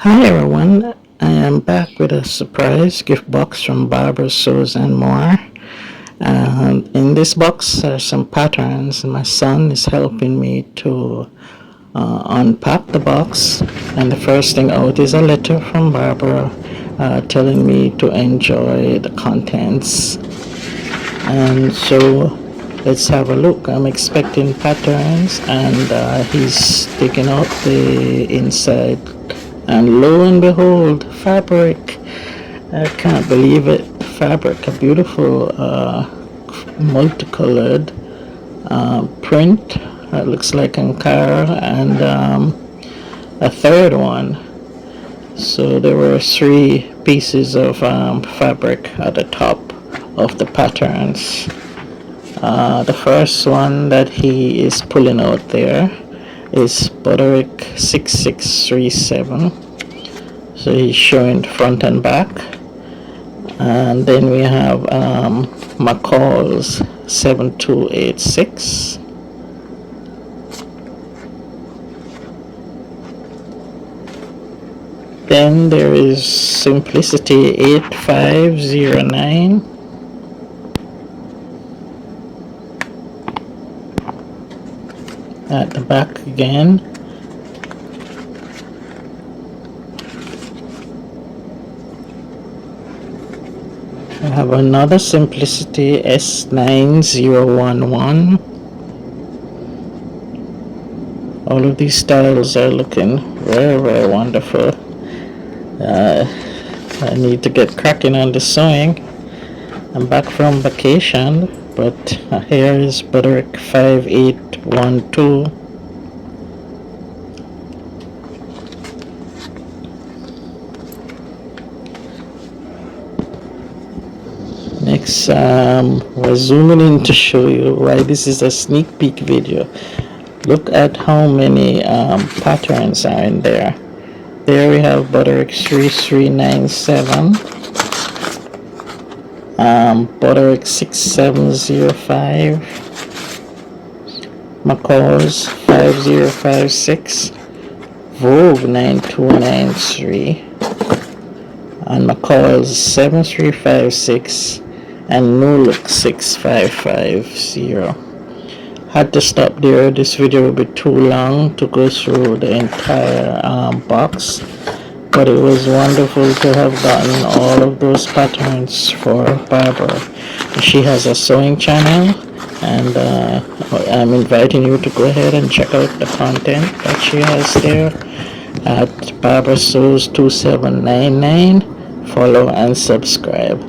Hi everyone, I am back with a surprise gift box from Barbara Sews and More. In this box are some patterns. My son is helping me to unpack the box, and the first thing out is a letter from Barbara telling me to enjoy the contents. And so let's have a look. I'm expecting patterns, and he's taking out the inside, and lo and behold, fabric. I can't believe it. Fabric, a beautiful multicolored print. It looks like Ankara, and a third one. So there were three pieces of fabric at the top of the patterns. The first one that he is pulling out there is Butterick 6637. So he's showing front and back. And then we have McCall's 7286. Then there is Simplicity 8509. At the back again. I have another Simplicity S9011. All of these styles are looking very, very wonderful. I need to get cracking on the sewing. I'm back from vacation, but here is Butterick 5812. Next, we're zooming in to show you why this is a sneak peek video. Look at how many patterns are in there. There we have Butterick 3397, Butterick 6705, McCall's 5056, Vogue 9293, and McCall's 7356, and New Look 6550. Had to stop there. This video will be too long to go through the entire box, but it was wonderful to have gotten all of those patterns for Barbara. She has a sewing channel, and I'm inviting you to go ahead and check out the content that she has there at Barbara Sews 2799. Follow and subscribe.